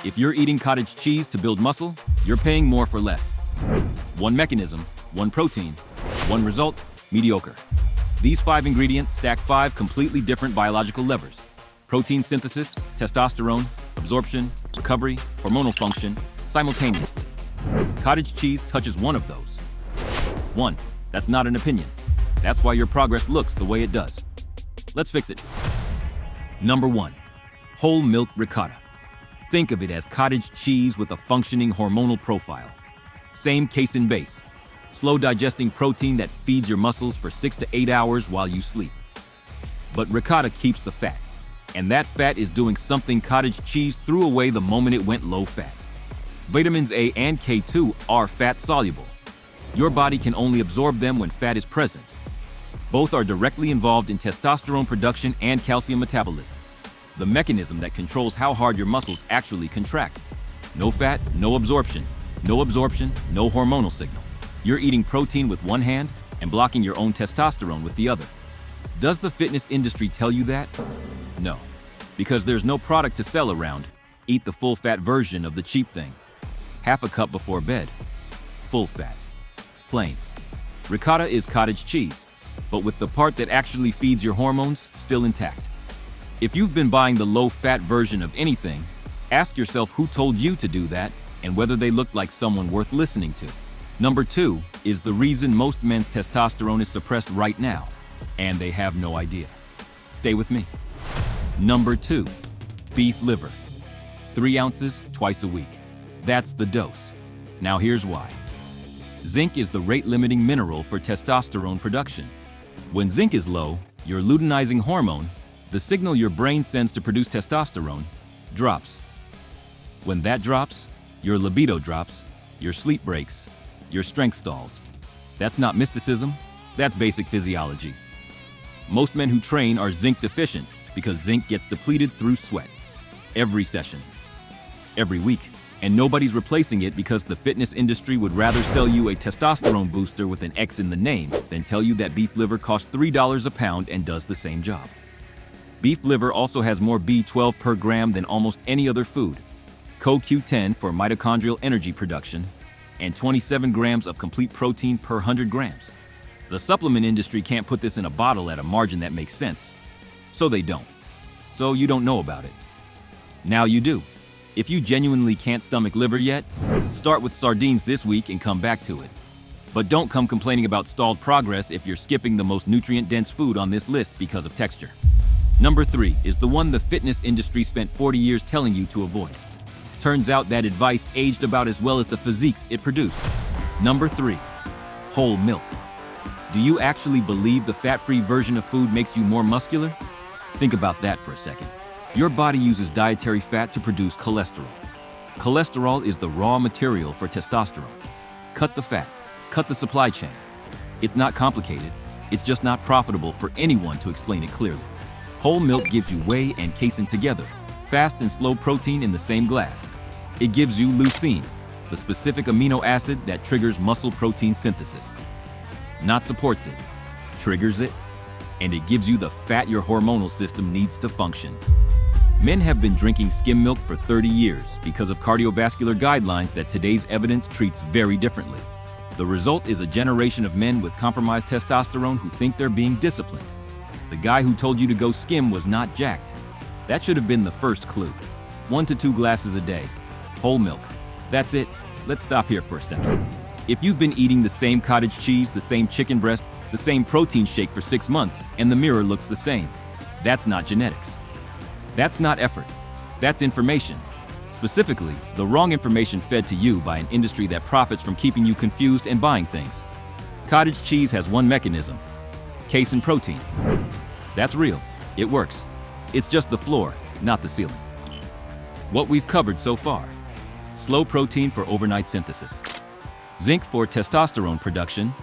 If you're eating cottage cheese to build muscle, you're paying more for less. One mechanism, one protein, one result, mediocre. These 5 ingredients stack 5 completely different biological levers. Protein synthesis, testosterone, absorption, recovery, hormonal function, simultaneously. Cottage cheese touches one of those. One, that's not an opinion. That's why your progress looks the way it does. Let's fix it. Number 1, whole milk ricotta. Think of it as cottage cheese with a functioning hormonal profile. Same casein base, slow digesting protein that feeds your muscles for 6 to 8 hours while you sleep. But ricotta keeps the fat, and that fat is doing something cottage cheese threw away the moment it went low fat. Vitamins A and K2 are fat soluble. Your body can only absorb them when fat is present. Both are directly involved in testosterone production and calcium metabolism, the mechanism that controls how hard your muscles actually contract. No fat, no absorption. No absorption, no hormonal signal. You're eating protein with one hand and blocking your own testosterone with the other. Does the fitness industry tell you that? No, because there's no product to sell around. Eat the full-fat version of the cheap thing. Half a cup before bed. Full fat. Plain. Ricotta is cottage cheese, but with the part that actually feeds your hormones still intact. If you've been buying the low-fat version of anything, ask yourself who told you to do that and whether they look like someone worth listening to. Number 2 is the reason most men's testosterone is suppressed right now, and they have no idea. Stay with me. Number 2, beef liver. 3 ounces twice a week. That's the dose. Now here's why. Zinc is the rate-limiting mineral for testosterone production. When zinc is low, your luteinizing hormone, the signal your brain sends to produce testosterone, drops. When that drops, your libido drops, your sleep breaks, your strength stalls. That's not mysticism, that's basic physiology. Most men who train are zinc deficient because zinc gets depleted through sweat. Every session, every week. And nobody's replacing it because the fitness industry would rather sell you a testosterone booster with an X in the name than tell you that beef liver costs $3 a pound and does the same job. Beef liver also has more B12 per gram than almost any other food, CoQ10 for mitochondrial energy production, and 27 grams of complete protein per 100 grams. The supplement industry can't put this in a bottle at a margin that makes sense, so they don't. So you don't know about it. Now you do. If you genuinely can't stomach liver yet, start with sardines this week and come back to it. But don't come complaining about stalled progress if you're skipping the most nutrient-dense food on this list because of texture. Number 3 is the one the fitness industry spent 40 years telling you to avoid. Turns out that advice aged about as well as the physiques it produced. Number 3, whole milk. Do you actually believe the fat-free version of food makes you more muscular? Think about that for a second. Your body uses dietary fat to produce cholesterol. Cholesterol is the raw material for testosterone. Cut the fat, cut the supply chain. It's not complicated, it's just not profitable for anyone to explain it clearly. Whole milk gives you whey and casein together, fast and slow protein in the same glass. It gives you leucine, the specific amino acid that triggers muscle protein synthesis. Not supports it, triggers it, and it gives you the fat your hormonal system needs to function. Men have been drinking skim milk for 30 years because of cardiovascular guidelines that today's evidence treats very differently. The result is a generation of men with compromised testosterone who think they're being disciplined. The guy who told you to go skim was not jacked. That should have been the first clue. 1 to 2 glasses a day. Whole milk. That's it. Let's stop here for a second. If you've been eating the same cottage cheese, the same chicken breast, the same protein shake for 6 months, and the mirror looks the same, that's not genetics. That's not effort. That's information. Specifically, the wrong information fed to you by an industry that profits from keeping you confused and buying things. Cottage cheese has one mechanism: casein protein. That's real. It works. It's just the floor, not the ceiling. What we've covered so far: slow protein for overnight synthesis, zinc for testosterone production,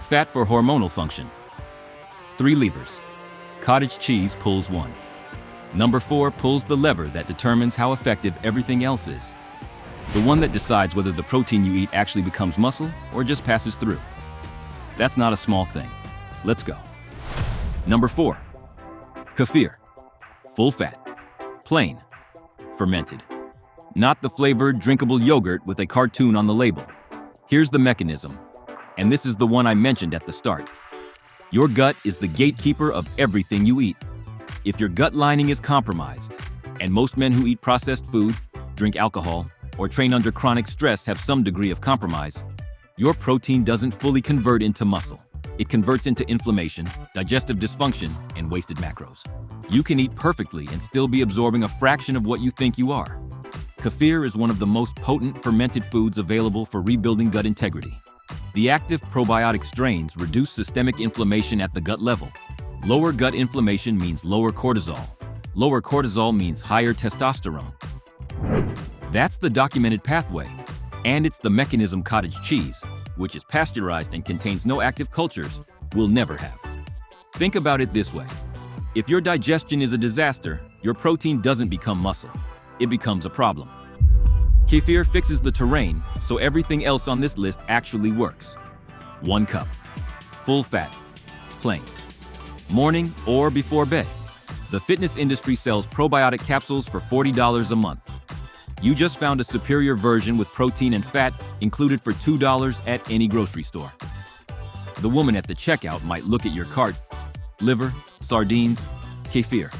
fat for hormonal function. 3 levers. Cottage cheese pulls one. Number 4 pulls the lever that determines how effective everything else is. The one that decides whether the protein you eat actually becomes muscle or just passes through. That's not a small thing. Let's go. Number 4, kefir. Full fat, plain, fermented. not the flavored, drinkable yogurt with a cartoon on the label. Here's the mechanism, and this is the one I mentioned at the start. Your gut is the gatekeeper of everything you eat. If your gut lining is compromised, and most men who eat processed food, drink alcohol, or train under chronic stress have some degree of compromise, your protein doesn't fully convert into muscle. It converts into inflammation, digestive dysfunction, and wasted macros. You can eat perfectly and still be absorbing a fraction of what you think you are. Kefir is one of the most potent fermented foods available for rebuilding gut integrity. The active probiotic strains reduce systemic inflammation at the gut level. Lower gut inflammation means lower cortisol. Lower cortisol means higher testosterone. That's the documented pathway, and it's the mechanism cottage cheese, which is pasteurized and contains no active cultures, will never have. Think about it this way. If your digestion is a disaster, your protein doesn't become muscle. It becomes a problem. Kefir fixes the terrain, so everything else on this list actually works. 1 cup. Full fat. Plain. Morning or before bed. The fitness industry sells probiotic capsules for $40 a month. You just found a superior version with protein and fat included for $2 at any grocery store. The woman at the checkout might look at your cart, liver, sardines, kefir,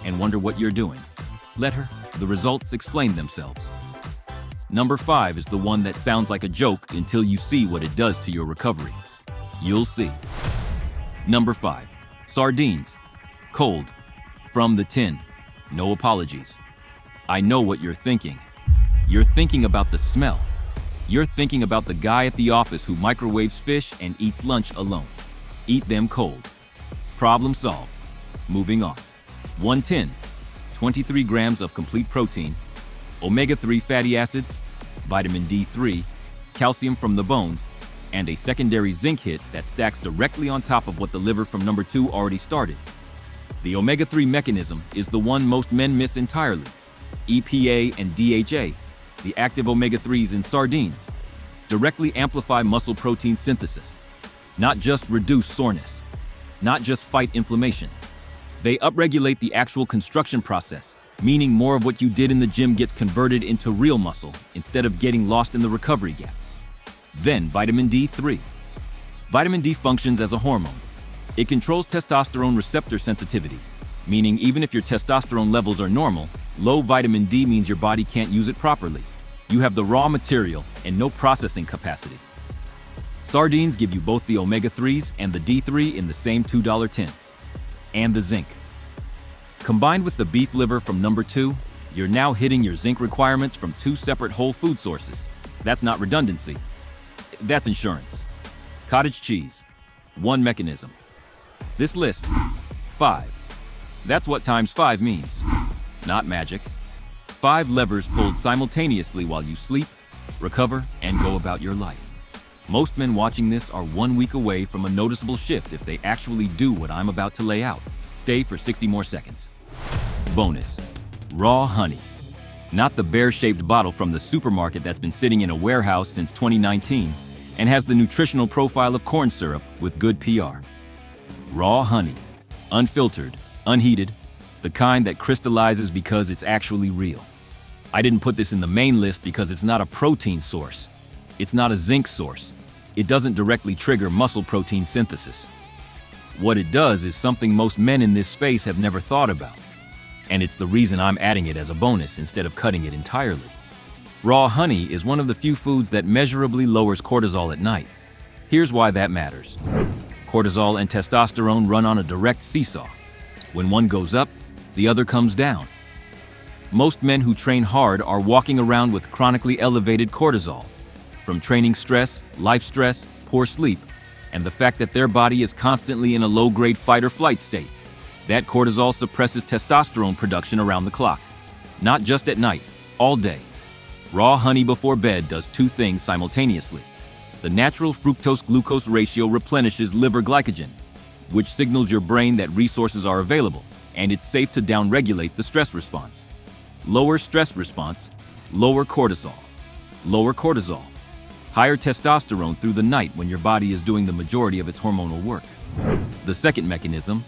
and wonder what you're doing. Let her. The results explain themselves. Number 5 is the one that sounds like a joke until you see what it does to your recovery. You'll see. Number 5. Sardines. Cold. From the tin. No apologies. I know what you're thinking. You're thinking about the smell. You're thinking about the guy at the office who microwaves fish and eats lunch alone. Eat them cold. Problem solved. Moving on. 110. 23 grams of complete protein, omega-3 fatty acids, vitamin D3, calcium from the bones, and a secondary zinc hit that stacks directly on top of what the liver from number 2 already started. The omega-3 mechanism is the one most men miss entirely. EPA and DHA, the active omega-3s in sardines, directly amplify muscle protein synthesis. Not just reduce soreness, not just fight inflammation. They upregulate the actual construction process, meaning more of what you did in the gym gets converted into real muscle instead of getting lost in the recovery gap. Then vitamin D3. Vitamin D functions as a hormone. It controls testosterone receptor sensitivity, meaning even if your testosterone levels are normal, low vitamin D means your body can't use it properly. You have the raw material and no processing capacity. Sardines give you both the omega-3s and the D3 in the same $2 tin. And the zinc. Combined with the beef liver from number 2, you're now hitting your zinc requirements from 2 separate whole food sources. That's not redundancy. That's insurance. Cottage cheese. 1 mechanism. This list, 5. That's what times 5 means. Not magic. 5 levers pulled simultaneously while you sleep, recover, and go about your life. Most men watching this are 1 week away from a noticeable shift if they actually do what I'm about to lay out. Stay for 60 more seconds. Bonus. Raw honey. Not the bear-shaped bottle from the supermarket that's been sitting in a warehouse since 2019 and has the nutritional profile of corn syrup with good PR. Raw honey. Unfiltered, unheated, the kind that crystallizes because it's actually real. I didn't put this in the main list because it's not a protein source. It's not a zinc source. It doesn't directly trigger muscle protein synthesis. What it does is something most men in this space have never thought about. And it's the reason I'm adding it as a bonus instead of cutting it entirely. Raw honey is one of the few foods that measurably lowers cortisol at night. Here's why that matters. Cortisol and testosterone run on a direct seesaw. When one goes up, the other comes down. Most men who train hard are walking around with chronically elevated cortisol, from training stress, life stress, poor sleep, and the fact that their body is constantly in a low-grade fight or flight state. That cortisol suppresses testosterone production around the clock. Not just at night, all day. Raw honey before bed does 2 things simultaneously. The natural fructose-glucose ratio replenishes liver glycogen, which signals your brain that resources are available, and it's safe to downregulate the stress response. Lower stress response, lower cortisol. Lower cortisol. Higher testosterone through the night when your body is doing the majority of its hormonal work. The second mechanism,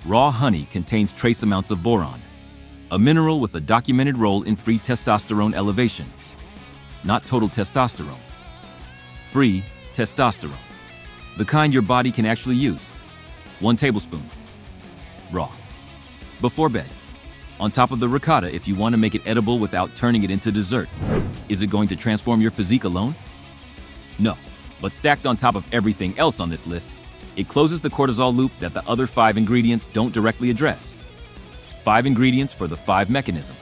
raw honey contains trace amounts of boron, a mineral with a documented role in free testosterone elevation. Not total testosterone. Free testosterone. The kind your body can actually use. 1 tablespoon. Raw. Before bed. On top of the ricotta if you want to make it edible without turning it into dessert. Is it going to transform your physique alone? No, but stacked on top of everything else on this list, it closes the cortisol loop that the other 5 ingredients don't directly address. 5 ingredients for the 5 mechanisms.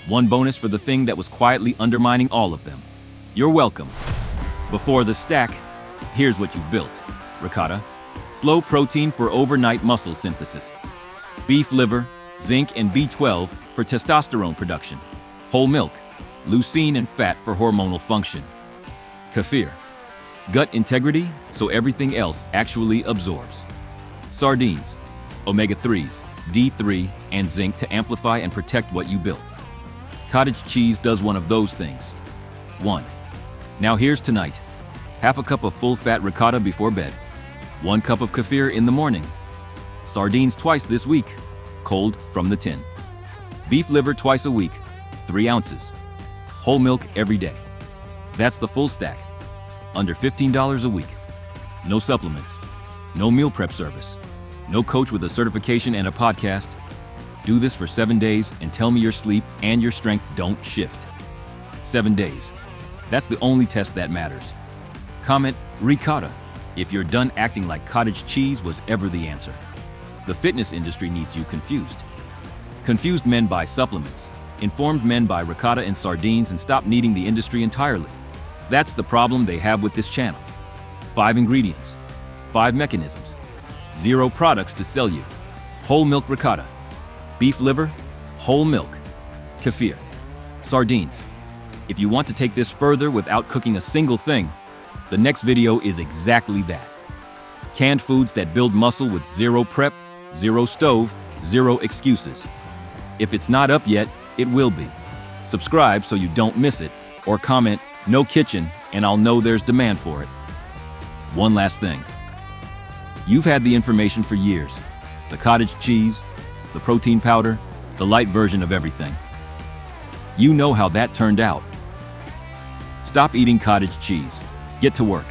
1 bonus for the thing that was quietly undermining all of them. You're welcome. Before the stack, here's what you've built. Ricotta, slow protein for overnight muscle synthesis. Beef liver, zinc and B12 for testosterone production. Whole milk, leucine and fat for hormonal function. Kefir, gut integrity so everything else actually absorbs. Sardines, omega-3s, D3 and zinc to amplify and protect what you built. Cottage cheese does one of those things. 1. Now here's tonight. Half a cup of full-fat ricotta before bed. 1 cup of kefir in the morning. Sardines twice this week, cold from the tin. Beef liver twice a week, 3 ounces. Whole milk every day. That's the full stack. Under $15 a week. No supplements. No meal prep service. No coach with a certification and a podcast. Do this for 7 days and tell me your sleep and your strength don't shift. 7 days. That's the only test that matters. Comment ricotta if you're done acting like cottage cheese was ever the answer. The fitness industry needs you confused. Confused men buy supplements. Informed men buy ricotta and sardines and stop needing the industry entirely. That's the problem they have with this channel. 5 ingredients, 5 mechanisms, 0 products to sell you. Whole milk ricotta, beef liver, whole milk, kefir, sardines. If you want to take this further without cooking a single thing, the next video is exactly that. Canned foods that build muscle with 0 prep, 0 stove, 0 excuses. If it's not up yet, it will be. Subscribe so you don't miss it, or comment "no kitchen" and I'll know there's demand for it. One last thing. You've had the information for years. The cottage cheese, the protein powder, the light version of everything. You know how that turned out. Stop eating cottage cheese. Get to work.